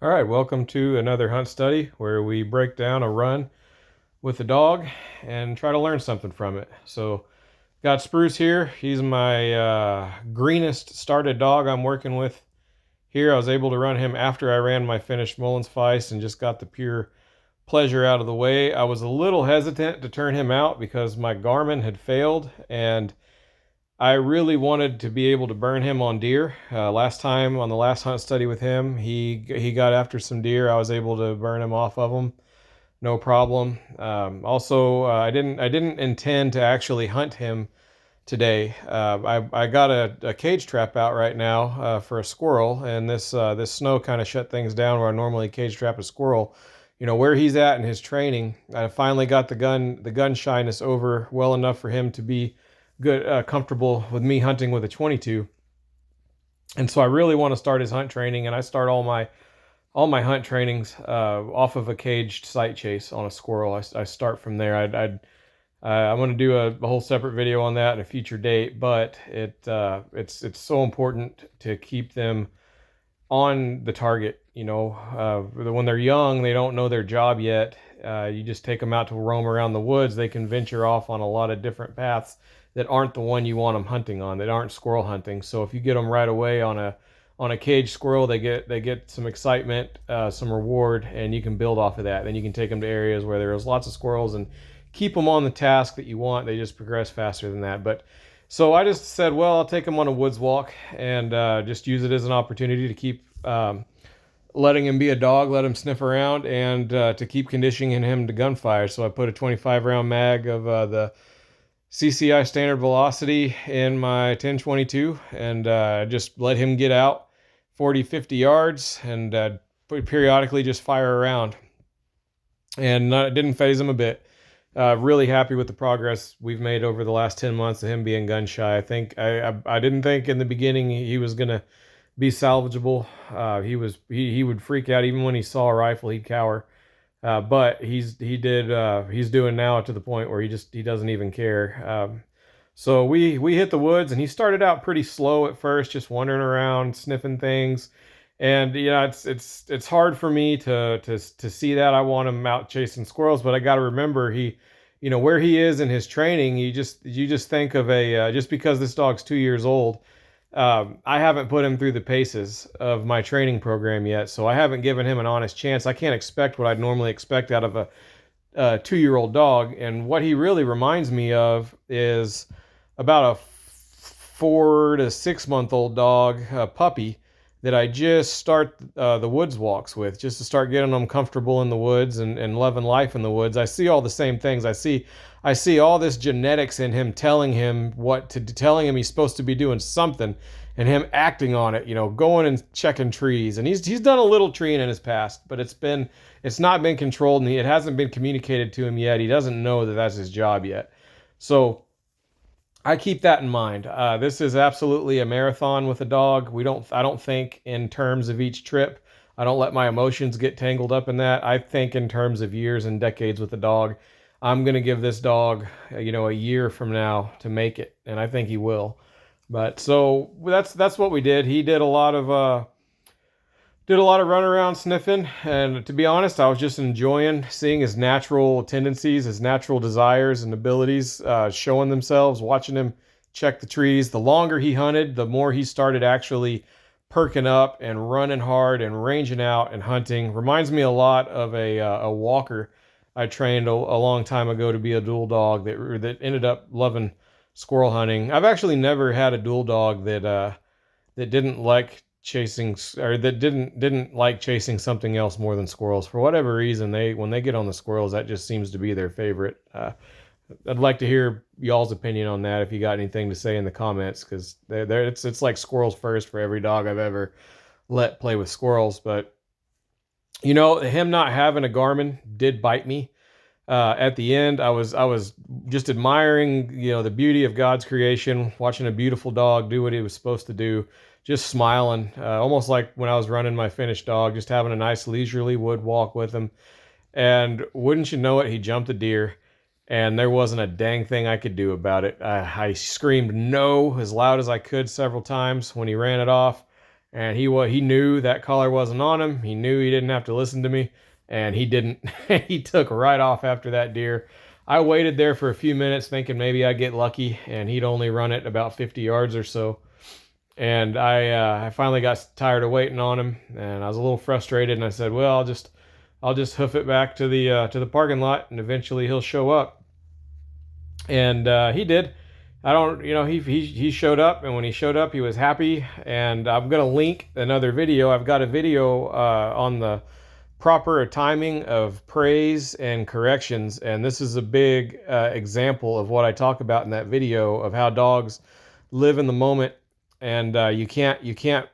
All right, welcome to another hunt study where we break down a run with the dog and try to learn something from it. So, got Spruce here. He's my greenest started dog I'm working with here. I was able to run him after I ran my finished Mullins Feist and just got the pure pleasure out of the way. I was a little hesitant to turn him out because my Garmin had failed and I really wanted to be able to burn him on deer. Last time on the last hunt study with him, he got after some deer. I was able to burn him off of them, no problem. Also, I didn't intend to actually hunt him today. I got a cage trap out right now for a squirrel, and this snow kind of shut things down where I normally cage trap a squirrel. You know where he's at in his training. I finally got the gun shyness over well enough for him to be good, comfortable with me hunting with a 22. And so I really want to start his hunt training, and I start all my hunt trainings off of a caged sight chase on a squirrel. I start from there. I'm going to do a whole separate video on that at a future date, but it's so important to keep them on the target. You know, when they're young, they don't know their job yet. You just take them out to roam around the woods. They can venture off on a lot of different paths that aren't the one you want them hunting on, that aren't squirrel hunting. So if you get them right away on a caged squirrel, they get some excitement, some reward, and you can build off of that. Then you can take them to areas where there's lots of squirrels and keep them on the task that you want. They just progress faster than that. But so I just said, well, I'll take them on a woods walk and just use it as an opportunity to keep letting him be a dog, let him sniff around, and to keep conditioning him to gunfire. So I put a 25 round mag of the CCI standard velocity in my 1022 and just let him get out 40, 50 yards and periodically just fire around. And it didn't phase him a bit. Really happy with the progress we've made over the last 10 months of him being gun shy. I didn't think in the beginning he was going to be salvageable. He would freak out even when he saw a rifle. He'd cower. But he's doing now to the point where he doesn't even care. So we hit the woods, and he started out pretty slow at first, just wandering around, sniffing things. And it's hard for me to see that. I want him out chasing squirrels, but I got to remember where he is in his training. You just think of just because this dog's 2 years old. I haven't put him through the paces of my training program yet, so I haven't given him an honest chance. I can't expect what I'd normally expect out of a 2-year-old dog, and what he really reminds me of is about a 4 to 6 month old dog, a puppy, that I just start the woods walks with, just to start getting them comfortable in the woods and loving life in the woods. I see all the same things. I see all this genetics in him telling him telling him he's supposed to be doing something, and him acting on it. Going and checking trees, and he's done a little treeing in his past, but it's not been controlled, and it hasn't been communicated to him yet. He doesn't know that that's his job yet. So I keep that in mind. This is absolutely a marathon with a dog. I don't think in terms of each trip. I don't let my emotions get tangled up in that. I think in terms of years and decades with a dog. I'm going to give this dog, a year from now to make it, and I think he will. But so that's what we did. He did a lot of run around sniffing, and to be honest, I was just enjoying seeing his natural tendencies, his natural desires and abilities showing themselves, watching him check the trees. The longer he hunted, the more he started actually perking up and running hard and ranging out and hunting. Reminds me a lot of a walker I trained a long time ago to be a dual dog that ended up loving squirrel hunting. I've actually never had a dual dog that didn't like chasing, or that didn't like chasing something else more than squirrels. For whatever reason, when they get on the squirrels, that just seems to be their favorite. I'd like to hear y'all's opinion on that if you got anything to say in the comments, because it's like squirrels first for every dog I've ever let play with squirrels. But him not having a Garmin did bite me. At the end, I was just admiring, the beauty of God's creation, watching a beautiful dog do what he was supposed to do, just smiling, almost like when I was running my finished dog, just having a nice leisurely wood walk with him. And wouldn't you know it, he jumped a deer, and there wasn't a dang thing I could do about it. I screamed no as loud as I could several times when he ran it off. and he knew that collar wasn't on him. He knew he didn't have to listen to me, and he didn't. He took right off after that deer. I waited there for a few minutes thinking maybe I'd get lucky, and he'd only run it about 50 yards or so. And I finally got tired of waiting on him, and I was a little frustrated. And I said, "Well, I'll just hoof it back to the parking lot, and eventually he'll show up." And he did. I don't, he showed up, and when he showed up, he was happy. And I'm gonna link another video. I've got a video on the proper timing of praise and corrections, and this is a big example of what I talk about in that video of how dogs live in the moment, and you can't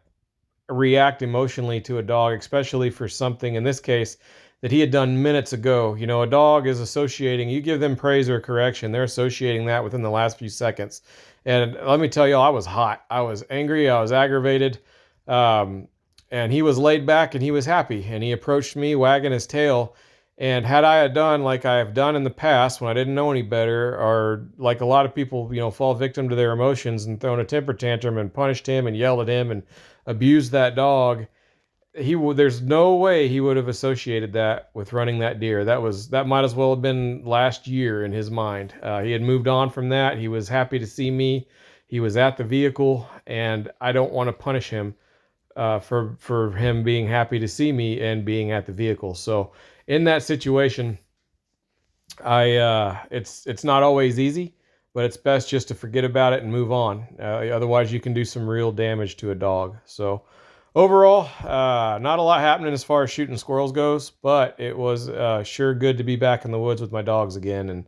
react emotionally to a dog, especially for something in this case that he had done minutes ago. A dog is associating, you give them praise or correction, they're associating that within the last few seconds. And let me tell you, I was hot. I was angry. I was aggravated. And he was laid back and he was happy. And he approached me wagging his tail. And had I had done like I have done in the past when I didn't know any better, or like a lot of people, fall victim to their emotions and thrown a temper tantrum and punished him and yelled at him and abused that dog, there's no way he would have associated that with running that deer. That might as well have been last year in his mind. He had moved on from that. He was happy to see me. He was at the vehicle, and I don't want to punish him for him being happy to see me and being at the vehicle. So in that situation, it's not always easy, but it's best just to forget about it and move on. Otherwise, you can do some real damage to a dog. So overall, not a lot happening as far as shooting squirrels goes, but it was sure good to be back in the woods with my dogs again. And